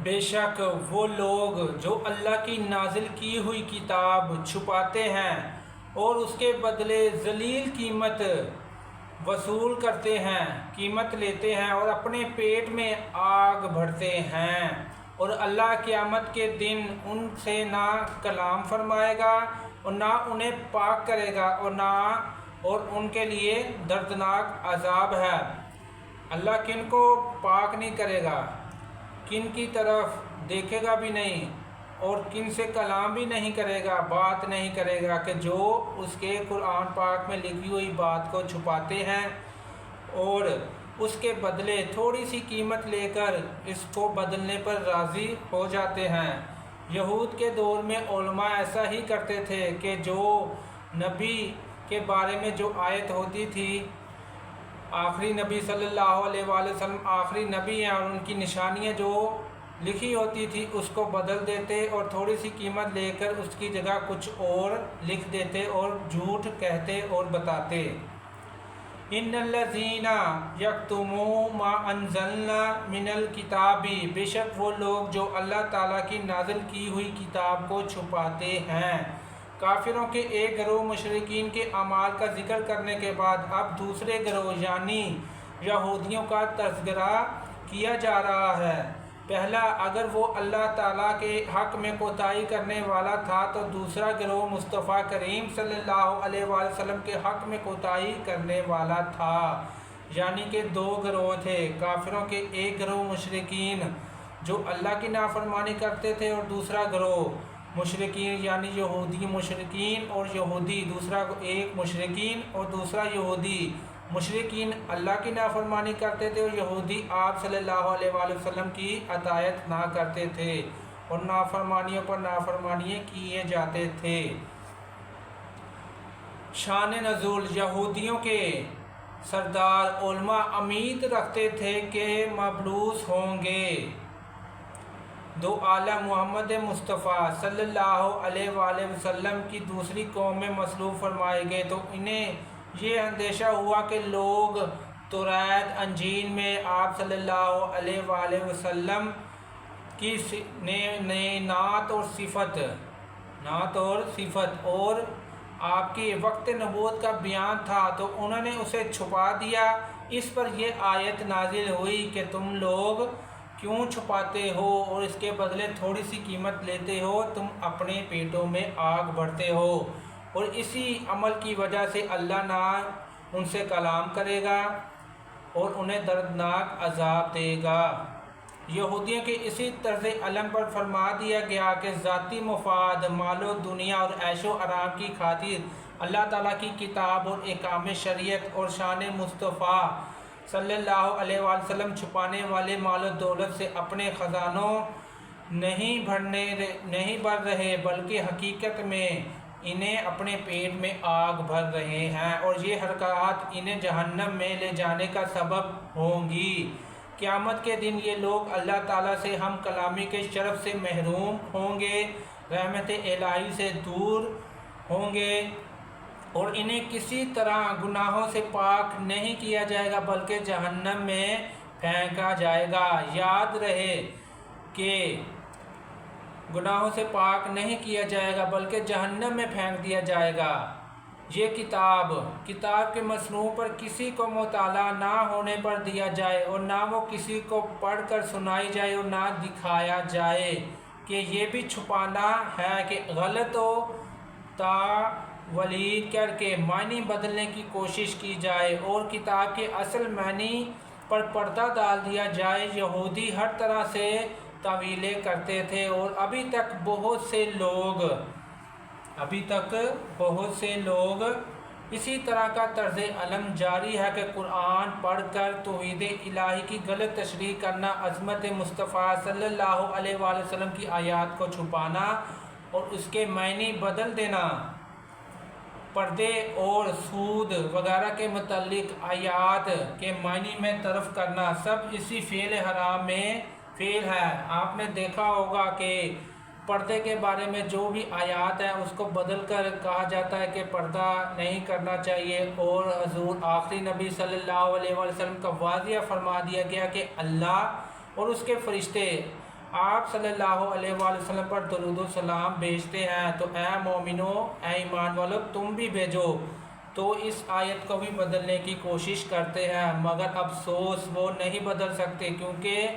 بے شک وہ لوگ جو اللہ کی نازل کی ہوئی کتاب چھپاتے ہیں اور اس کے بدلے ذلیل قیمت وصول کرتے ہیں، قیمت لیتے ہیں اور اپنے پیٹ میں آگ بھرتے ہیں، اور اللہ قیامت کے دن ان سے نہ کلام فرمائے گا اور نہ انہیں پاک کرے گا اور ان کے لیے دردناک عذاب ہے۔ اللہ کن کو پاک نہیں کرے گا، کن کی طرف دیکھے گا بھی نہیں، اور کن سے کلام بھی نہیں کرے گا، بات نہیں کرے گا، کہ جو اس کے قرآن پاک میں لکھی ہوئی بات کو چھپاتے ہیں اور اس کے بدلے تھوڑی سی قیمت لے کر اس کو بدلنے پر راضی ہو جاتے ہیں۔ یہود کے دور میں علماء ایسا ہی کرتے تھے کہ جو نبی کے بارے میں جو آیت ہوتی تھی، آخری نبی صلی اللہ علیہ وآلہ وسلم آخری نبی ہیں اور ان کی نشانیاں جو لکھی ہوتی تھی اس کو بدل دیتے اور تھوڑی سی قیمت لے کر اس کی جگہ کچھ اور لکھ دیتے اور جھوٹ کہتے اور بتاتے۔ ان الذین یکتمون ما انزلنا من الکتاب، بے شک وہ لوگ جو اللہ تعالیٰ کی نازل کی ہوئی کتاب کو چھپاتے ہیں۔ کافروں کے ایک گروہ مشرکین کے اعمال کا ذکر کرنے کے بعد اب دوسرے گروہ یعنی یہودیوں کا تذکرہ کیا جا رہا ہے۔ پہلا، اگر وہ اللہ تعالیٰ کے حق میں کوتاہی کرنے والا تھا تو دوسرا گروہ مصطفیٰ کریم صلی اللہ علیہ وآلہ وسلم کے حق میں کوتاہی کرنے والا تھا، یعنی کہ دو گروہ تھے۔ کافروں کے ایک گروہ مشرکین جو اللہ کی نافرمانی کرتے تھے، اور دوسرا گروہ مشرکین یعنی یہودی مشرکین اور یہودی، دوسرا ایک مشرکین اور دوسرا یہودی۔ مشرکین اللہ کی نافرمانی کرتے تھے اور یہودی آپ صلی اللہ علیہ وآلہ وسلم کی اطاعت نہ کرتے تھے اور نافرمانیوں پر نافرمانیاں کیے جاتے تھے۔ شان نزول، یہودیوں کے سردار علماء امید رکھتے تھے کہ مبعوث ہوں گے۔ دو عالم محمد مصطفیٰ صلی اللہ علیہ وآلہ وسلم کی دوسری قوم میں مصلوب فرمائے گئے تو انہیں یہ اندیشہ ہوا کہ لوگ توریت انجیل میں آپ صلی اللہ علیہ وآلہ وسلم کی نعت اور صفت اور آپ کی وقت نبوت کا بیان تھا تو انہوں نے اسے چھپا دیا۔ اس پر یہ آیت نازل ہوئی کہ تم لوگ کیوں چھپاتے ہو اور اس کے بدلے تھوڑی سی قیمت لیتے ہو، تم اپنے پیٹوں میں آگ بھرتے ہو، اور اسی عمل کی وجہ سے اللہ نہ ان سے کلام کرے گا اور انہیں دردناک عذاب دے گا۔ یہودیوں کے اسی طرز علم پر فرما دیا گیا کہ ذاتی مفاد، مال و دنیا اور عیش و آرام کی خاطر اللہ تعالیٰ کی کتاب اور احکام شریعت اور شان مصطفیٰ صلی اللہ علیہ وآلہ وسلم چھپانے والے مال و دولت سے اپنے خزانوں نہیں بھر رہے، بلکہ حقیقت میں انہیں اپنے پیٹ میں آگ بھر رہے ہیں، اور یہ حرکات انہیں جہنم میں لے جانے کا سبب ہوں گی۔ قیامت کے دن یہ لوگ اللہ تعالیٰ سے ہم کلامی کے شرف سے محروم ہوں گے، رحمت الہی سے دور ہوں گے، اور انہیں کسی طرح گناہوں سے پاک نہیں کیا جائے گا بلکہ جہنم میں پھینکا جائے گا۔ یاد رہے کہ گناہوں سے پاک نہیں کیا جائے گا بلکہ جہنم میں پھینک دیا جائے گا۔ یہ کتاب کے مصنوع پر کسی کو مطالعہ نہ ہونے پر دیا جائے اور نہ وہ کسی کو پڑھ کر سنائی جائے اور نہ دکھایا جائے، کہ یہ بھی چھپانا ہے کہ غلط و تاویل کر کے معنی بدلنے کی کوشش کی جائے اور کتاب کے اصل معنی پر پردہ ڈال دیا جائے۔ یہودی ہر طرح سے تعویلیں کرتے تھے اور ابھی تک بہت سے لوگ اسی طرح کا طرز علم جاری ہے کہ قرآن پڑھ کر توحید الہی کی غلط تشریح کرنا، عظمت مصطفیٰ صلی اللہ علیہ وآلہ وسلم کی آیات کو چھپانا اور اس کے معنی بدل دینا، پردے اور سود وغیرہ کے متعلق آیات کے معنی میں طرف کرنا، سب اسی فعل حرام میں فعل ہے۔ آپ نے دیکھا ہوگا کہ پردے کے بارے میں جو بھی آیات ہیں اس کو بدل کر کہا جاتا ہے کہ پردہ نہیں کرنا چاہیے، اور حضور آخری نبی صلی اللہ علیہ وآلہ وسلم کا واضح فرما دیا گیا کہ اللہ اور اس کے فرشتے آپ صلی اللہ علیہ وآلہ وسلم پر درود و سلام بھیجتے ہیں تو اے مومنو، اے ایمان والو، تم بھی بھیجو۔ تو اس آیت کو بھی بدلنے کی کوشش کرتے ہیں، مگر افسوس وہ نہیں بدل سکتے، کیونکہ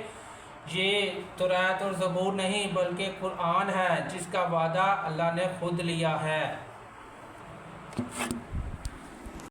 یہ تورات اور زبور نہیں بلکہ قرآن ہے، جس کا وعدہ اللہ نے خود لیا ہے۔